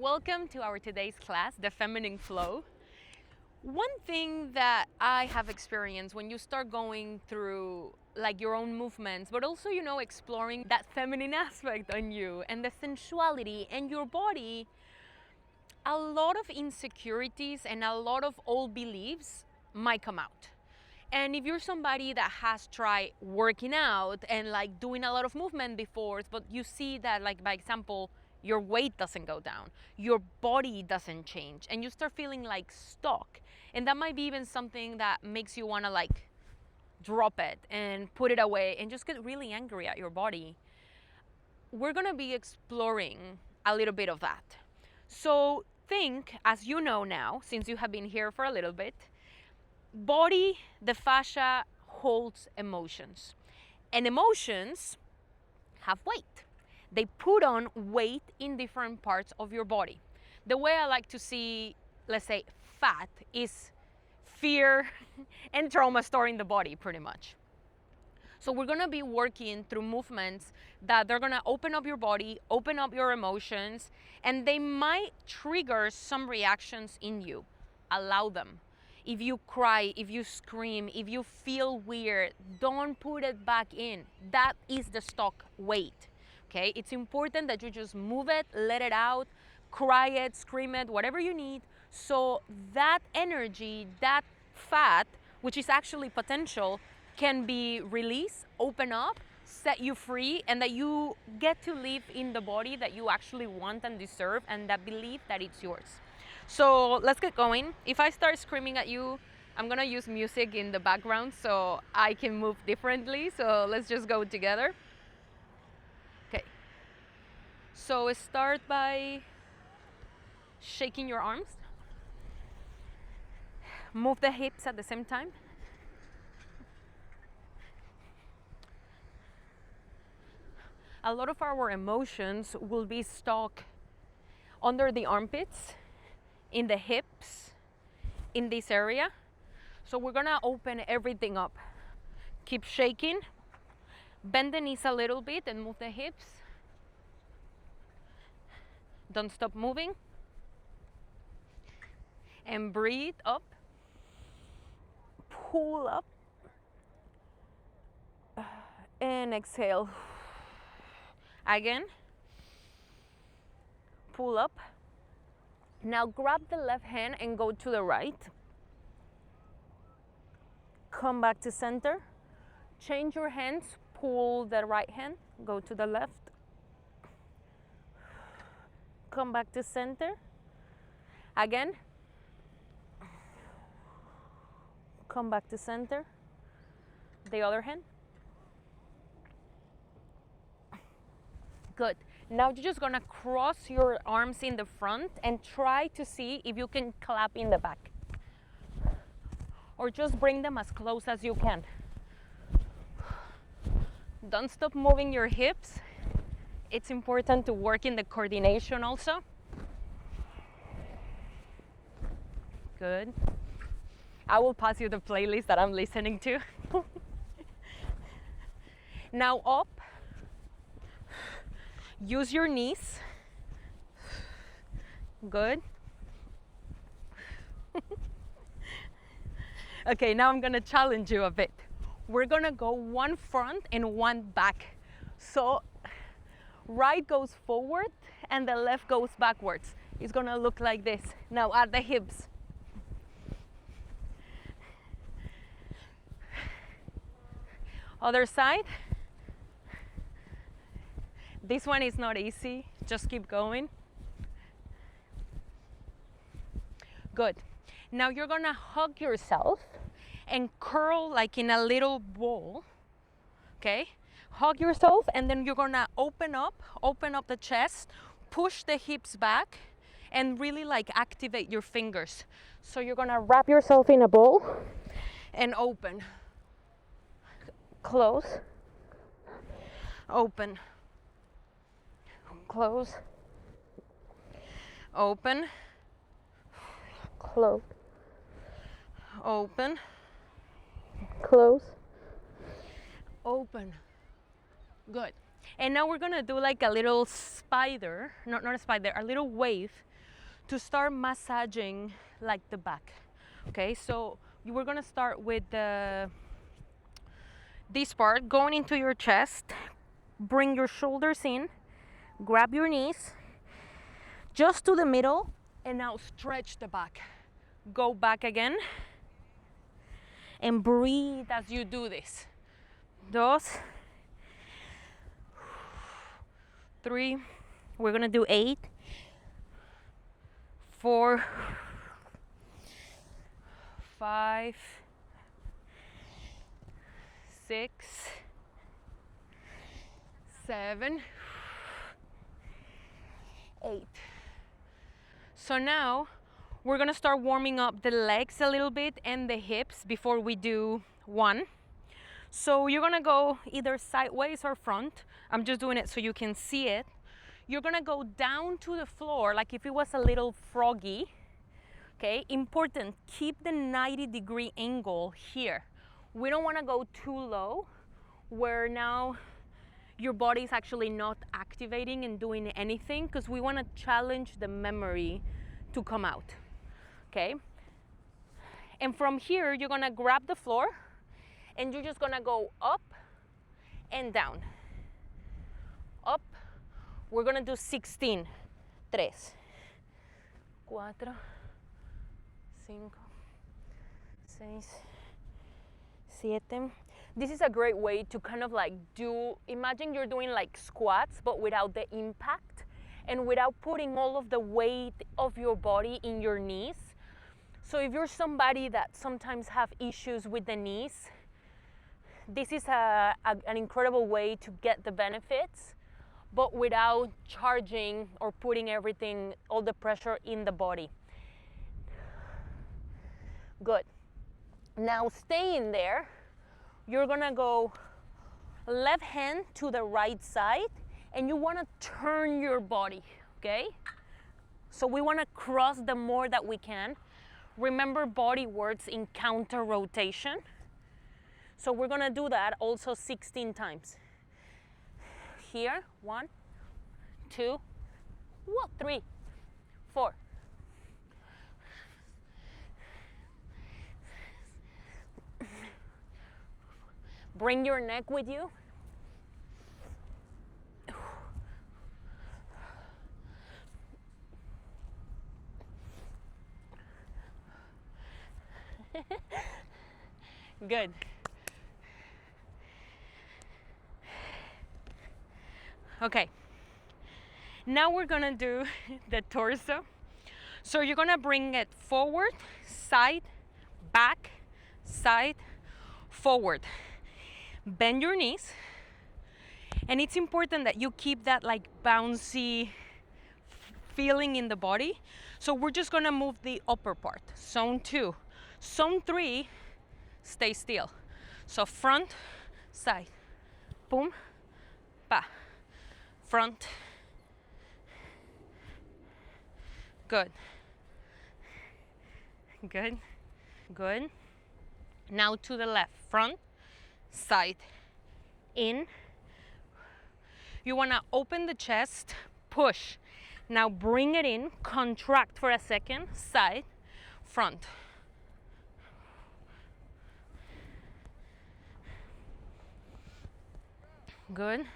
Welcome to our today's class, the feminine flow. One thing that I have experienced when you start going through like your own movements, but also, exploring that feminine aspect on you and the sensuality and your body, a lot of insecurities and a lot of old beliefs might come out. And if you're somebody that has tried working out and like doing a lot of movement before, but you see that, like, by example, your weight doesn't go down, your body doesn't change, and you start feeling like stuck. And that might be even something that makes you want to like drop it and put it away and just get really angry at your body. We're going to be exploring a little bit of that. So think, as you know now, since you have been here for a little bit, body, the fascia holds emotions, and emotions have weight. They put on weight in different parts of your body. The way I like to see, let's say, fat is fear and trauma stored in the body, pretty much. So we're going to be working through movements that they're going to open up your body, open up your emotions, and they might trigger some reactions in you. Allow them. If you cry, if you scream, if you feel weird, don't put it back in. That is the stock weight, okay? It's important that you just move it, let it out, cry it, scream it, whatever you need. So that energy, that fat, which is actually potential, can be released, open up, set you free, and that you get to live in the body that you actually want and deserve, and that believe that it's yours. So let's get going. If I start screaming at you, I'm gonna use music in the background so I can move differently. So let's just go together. Okay. So start by shaking your arms. Move the hips at the same time. A lot of our emotions will be stuck under the armpits, in the hips, in this area. So we're gonna open everything up. Keep shaking, bend the knees a little bit and move the hips. Don't stop moving. And breathe up. Pull up. And exhale. Again. Pull up. Now grab the left hand and go to the right. Come back to center. Change your hands. Pull the right hand. Go to the left. Come back to center. Again. Come back to center. The other hand. Good. Now you're just gonna cross your arms in the front and try to see if you can clap in the back. Or just bring them as close as you can. Don't stop moving your hips. It's important to work in the coordination also. Good. I will pass you the playlist that I'm listening to. Now up. Use your knees. Good. Okay, now I'm gonna challenge you a bit. We're gonna go one front and one back. So right goes forward and the left goes backwards. It's gonna look like this. Now at the hips. Other side. This one is not easy, just keep going. Good. Now you're gonna hug yourself and curl like in a little ball, okay? Hug yourself and then you're gonna open up the chest, push the hips back and really like activate your fingers. So you're gonna wrap yourself in a ball and open, close, open, close, open, close, open, close, open. Good. And now we're gonna do like a little spider, not a spider, a little wave to start massaging like the back. Okay, so we're gonna start with this part, going into your chest. Bring your shoulders in, grab your knees, just to the middle, and now stretch the back. Go back again, and breathe as you do this. 2, 3, we're gonna do 8, 4, 5, 6, 7, 8. So now we're gonna start warming up the legs a little bit and the hips before we do 1. So you're gonna go either sideways or front. I'm just doing it so you can see it. You're gonna go down to the floor like if it was a little froggy. Okay, important, keep the 90-degree angle here. We don't wanna go too low where now your body is actually not activating and doing anything, because we wanna challenge the memory to come out, okay? And from here, you're gonna grab the floor and you're just gonna go up and down. Up, we're gonna do 16. 3, 4, 5, 6, 7. This is a great way to kind of like imagine you're doing like squats, but without the impact and without putting all of the weight of your body in your knees. So if you're somebody that sometimes have issues with the knees, this is an incredible way to get the benefits, but without charging or putting everything, all the pressure in the body. Good. Now staying there, you're gonna go left hand to the right side and you wanna turn your body, okay? So we wanna cross the more that we can. Remember, body works in counter rotation. So we're gonna do that also 16 times. Here, 1, 2, 3, 4. Bring your neck with you. Good. Okay. Now we're gonna do the torso. So you're gonna bring it forward, side, back, side, forward. Bend your knees, and it's important that you keep that like bouncy feeling in the body. So we're just gonna move the upper part. Zone 2. Zone 3, stay still. So front, side, boom, pa, front. Good. Good. Good. Now to the left, front, side, in. You want to open the chest, push. Now bring it in, contract for a second, side, front. Good.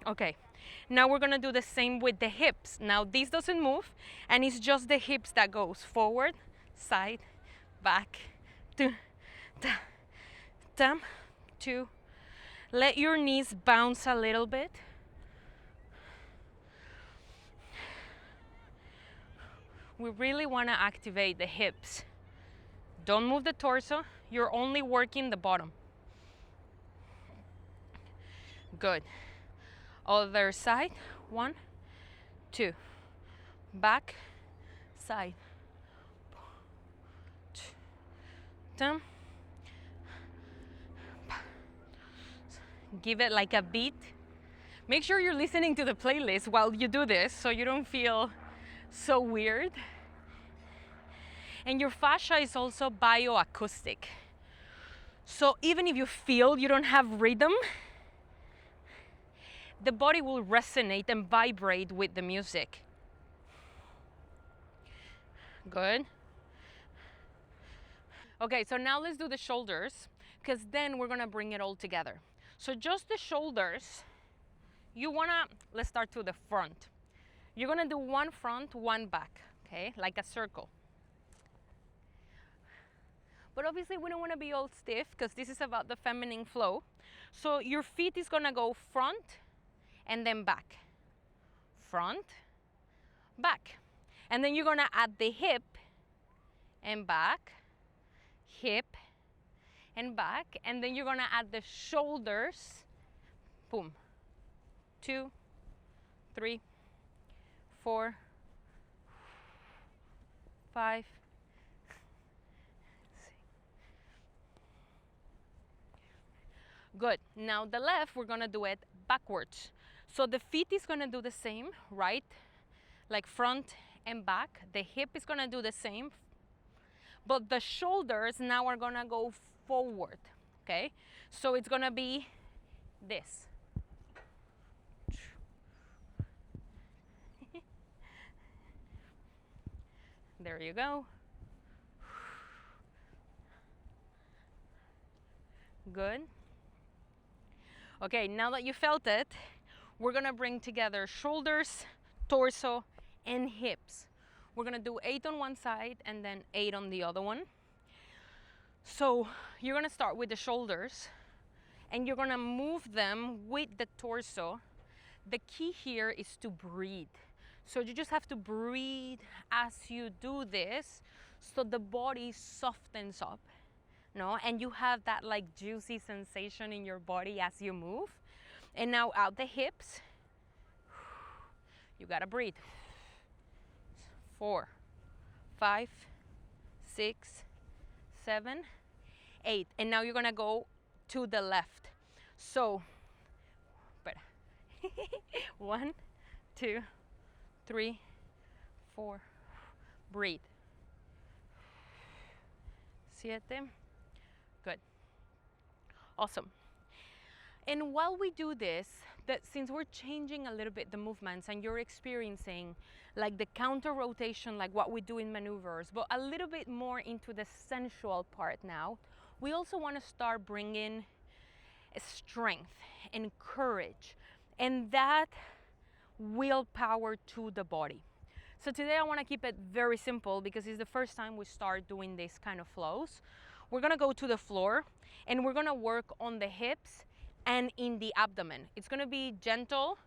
Okay, now we're gonna do the same with the hips. Now this doesn't move, and it's just the hips that goes forward, side, back, 2, ta, tam, 2. Let your knees bounce a little bit. We really wanna activate the hips. Don't move the torso, you're only working the bottom. Good. Other side, 1, 2, back, side, down. Give it like a beat. Make sure you're listening to the playlist while you do this so you don't feel so weird. And your fascia is also bioacoustic. So even if you feel you don't have rhythm, the body will resonate and vibrate with the music. Good. Okay, so now let's do the shoulders, because then we're gonna bring it all together. So just the shoulders, let's start to the front. You're gonna do one front, one back, okay? Like a circle. But obviously we don't wanna be all stiff, because this is about the feminine flow. So your feet is gonna go front and then back. Front, back. And then you're gonna add the hip and back, hip and back, and then you're gonna add the shoulders. Boom. 2, 3, 4, 5, 6. Good. Now the left, we're gonna do it backwards. So the feet is gonna do the same, right? Like front and back. The hip is gonna do the same. But the shoulders now are gonna go forward, okay? So it's gonna be this. There you go. Good. Okay, now that you felt it, we're gonna bring together shoulders, torso, and hips. We're gonna do 8 on one side and then 8 on the other one. So you're gonna start with the shoulders and you're gonna move them with the torso. The key here is to breathe. So you just have to breathe as you do this, so the body softens up, and you have that like juicy sensation in your body as you move. And now out the hips, you gotta breathe. 4, 5, 6, 7, 8. And now you're gonna go to the left. So, 1, 2, 3, 4, breathe. 7. Good. Awesome. And while we do this, since we're changing a little bit the movements and you're experiencing like the counter rotation, like what we do in maneuvers, but a little bit more into the sensual part now, we also want to start bringing strength and courage and that willpower to the body. So today I want to keep it very simple because it's the first time we start doing this kind of flows. We're going to go to the floor and we're going to work on the hips and in the abdomen. It's going to be gentle,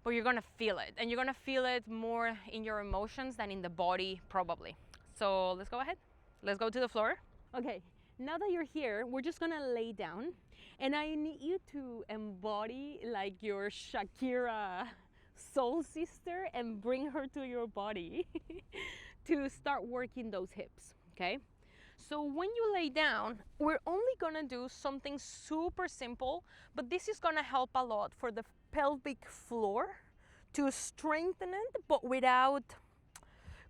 but you're going to feel it. And you're going to feel it more in your emotions than in the body probably. So let's go ahead. Let's go to the floor. Okay, now that you're here, we're just going to lay down. And I need you to embody like your Shakira soul sister and bring her to your body to start working those hips, okay? So when you lay down, we're only gonna do something super simple, but this is gonna help a lot for the pelvic floor to strengthen it, but without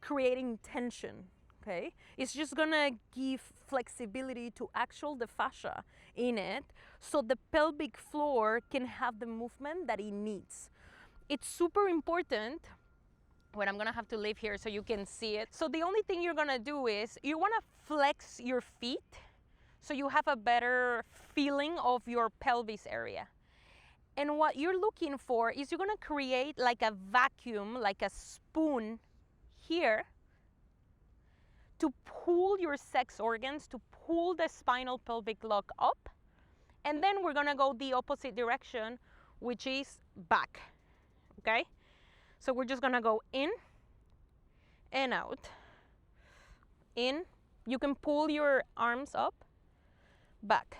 creating tension, okay? It's just gonna give flexibility to the fascia in it, so the pelvic floor can have the movement that it needs. It's super important. Wait, I'm gonna have to leave here so you can see it. So the only thing you're gonna do is you wanna flex your feet so you have a better feeling of your pelvis area. And what you're looking for is you're gonna create like a vacuum, like a spoon here to pull your sex organs, to pull the spinal pelvic lock up. And then we're gonna go the opposite direction, which is back. Okay, so we're just gonna go in and out. In, you can pull your arms up, back,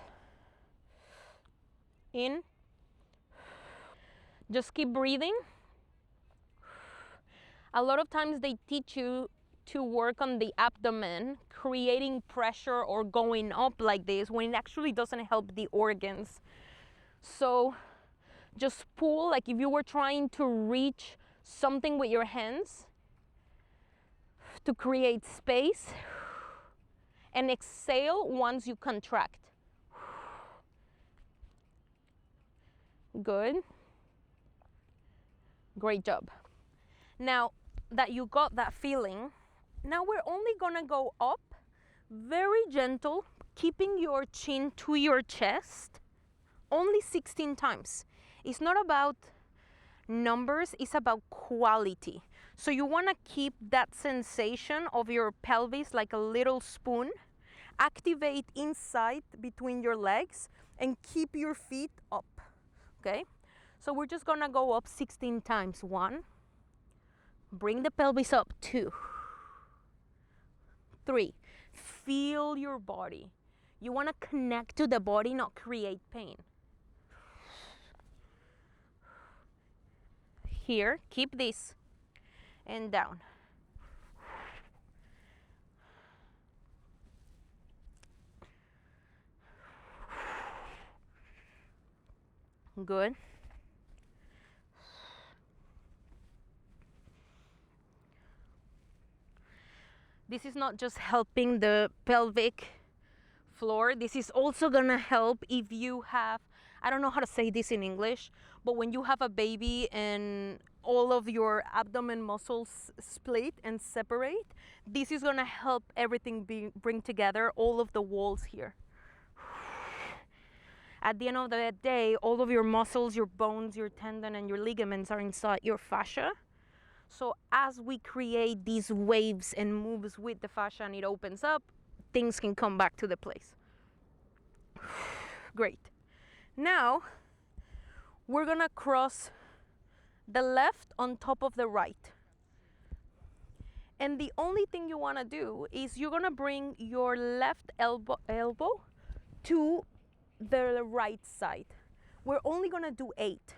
in. Just keep breathing. A lot of times they teach you to work on the abdomen, creating pressure or going up like this when it actually doesn't help the organs. So just pull, like if you were trying to reach something with your hands to create space, and exhale once you contract. Good. Great job. Now that you got that feeling, now we're only gonna go up, very gentle, keeping your chin to your chest, only 16 times. It's not about numbers, it's about quality. So you wanna keep that sensation of your pelvis like a little spoon, activate inside between your legs, and keep your feet up, okay? So we're just gonna go up 16 times. 1, bring the pelvis up. 2, 3, feel your body. You wanna connect to the body, not create pain. Here, keep this, and down. Good. This is not just helping the pelvic floor, this is also gonna help if you have, I don't know how to say this in English, but when you have a baby and all of your abdomen muscles split and separate, this is gonna help everything bring together, all of the walls here. At the end of the day, all of your muscles, your bones, your tendon, and your ligaments are inside your fascia. So as we create these waves and moves with the fascia and it opens up, things can come back to the place. Great. Now, we're gonna cross the left on top of the right. And the only thing you wanna do is you're gonna bring your left elbow to the right side. We're only gonna do 8,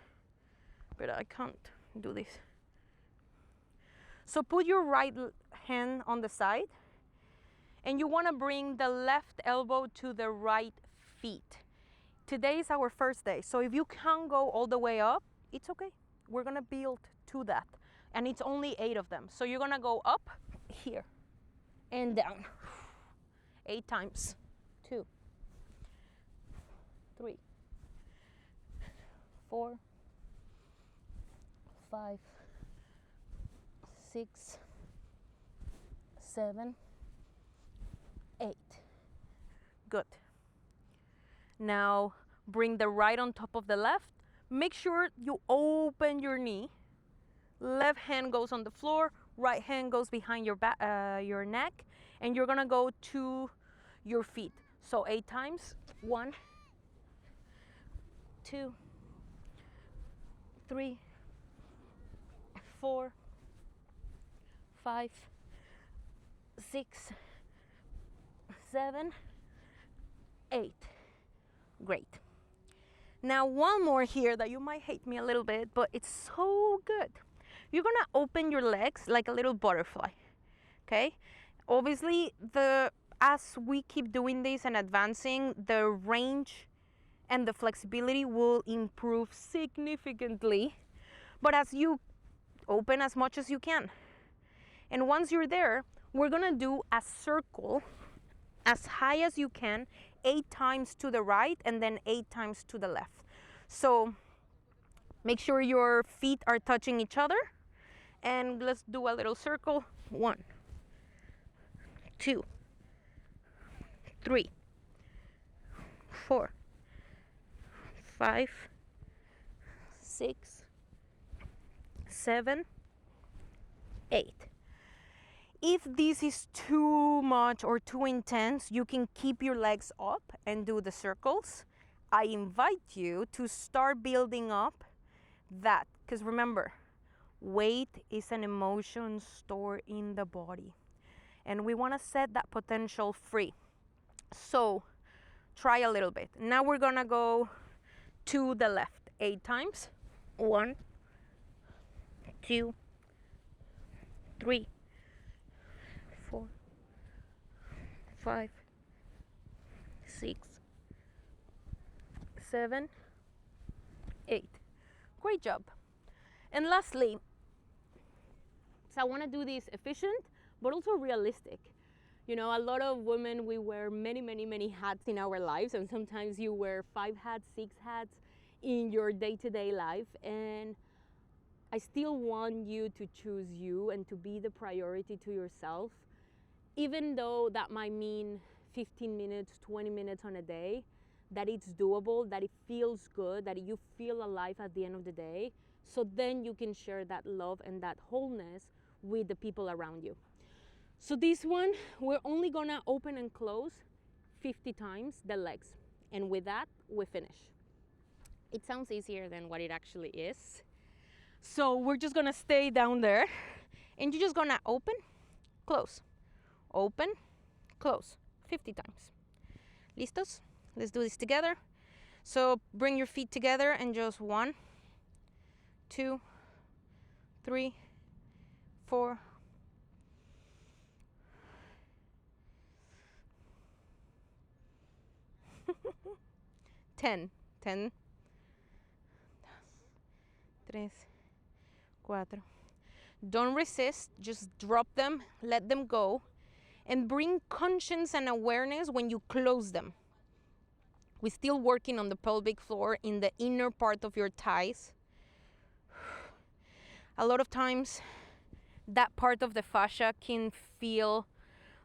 but I can't do this. So put your right hand on the side, and you wanna bring the left elbow to the right feet. Today is our first day, so if you can't go all the way up, it's okay. We're gonna build to that, and it's only 8 of them. So you're gonna go up here and down 8 times. 2, 3, 4, 5, 6, 7, 8. Good. Now bring the right on top of the left. Make sure you open your knee. Left hand goes on the floor, right hand goes behind your back, your neck, and you're gonna go to your feet. So 8 times. 1, 2, 3, 4, 5, 6, 7, 8. Great. Now one more here that you might hate me a little bit, but it's so good. You're gonna open your legs like a little butterfly, okay? Obviously, as we keep doing this and advancing, the range and the flexibility will improve significantly, but as you open as much as you can. And once you're there, we're gonna do a circle as high as you can, 8 times to the right and then 8 times to the left. So make sure your feet are touching each other, and let's do a little circle. 1, 2, 3, 4, 5, 6, 7, 8. If this is too much or too intense, you can keep your legs up and do the circles. I invite you to start building up that, because remember, weight is an emotion stored in the body, and we want to set that potential free. So try a little bit. Now we're gonna go to the left 8 times. 1, 2, 3, 4, 5, 6, 7, 8. Great job. And lastly, so I want to do this efficient but also realistic. You know, a lot of women, we wear many hats in our lives, and sometimes you wear 5 hats, 6 hats in your day-to-day life. And I still want you to choose you and to be the priority to yourself, even though that might mean 15 minutes, 20 minutes on a day, that it's doable, that it feels good, that you feel alive at the end of the day. So then you can share that love and that wholeness with the people around you. So this one, we're only gonna open and close 50 times the legs. And with that, we finish. It sounds easier than what it actually is. So we're just gonna stay down there and you're just gonna open, close, open, close, 50 times. Listos? Let's do this together. So bring your feet together and just 1, 2, 3, 4, 10, 10, 3, 4. Don't resist, just drop them, let them go, and bring conscience and awareness when you close them. We're still working on the pelvic floor in the inner part of your thighs. A lot of times that part of the fascia can feel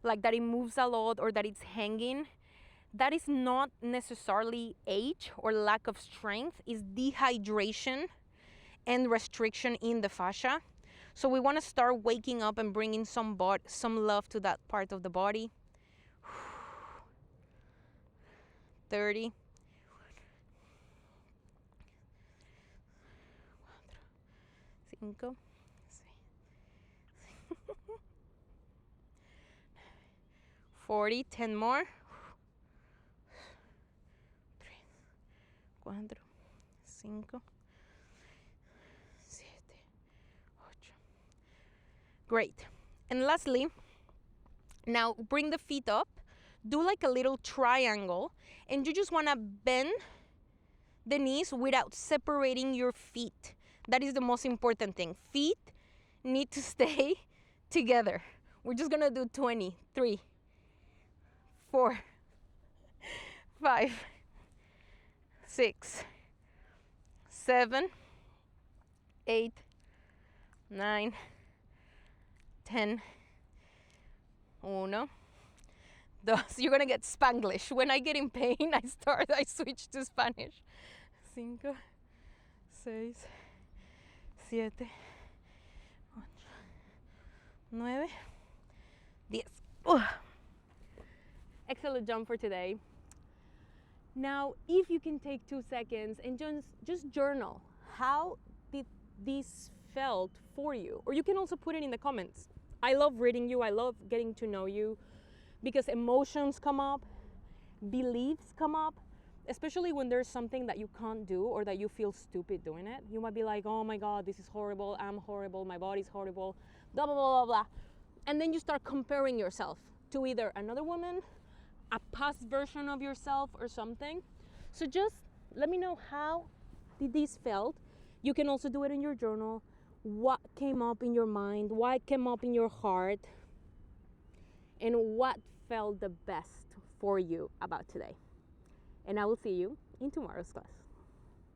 like that it moves a lot or that it's hanging. That is not necessarily age or lack of strength, it's dehydration and restriction in the fascia. So we want to start waking up and bringing some love to that part of the body. 30. 5. 40. 10 more. 3, 4, 5, 7, 8. Great. And lastly, now bring the feet up, do like a little triangle, and you just want to bend the knees without separating your feet. That is the most important thing. Feet need to stay together. We're just gonna do 20, 3, 4, 5, 6, 7, 8, 9, 10. 1, 2. You're gonna get Spanglish. When I get in pain, I switch to Spanish. 5, 6, 7, 8, 9, 10. Excellent jump for today. Now, if you can take 2 seconds and just journal, how did this felt for you? Or you can also put it in the comments. I love reading you, I love getting to know you, because emotions come up, beliefs come up, especially when there's something that you can't do or that you feel stupid doing it. You might be like, oh my God, this is horrible, I'm horrible, my body's horrible, blah, blah, blah, blah, blah. And then you start comparing yourself to either another woman, a past version of yourself or something. So just let me know, how did this felt? You can also do it in your journal. What came up in your mind? What came up in your heart? And what felt the best for you about today? And I will see you in tomorrow's class.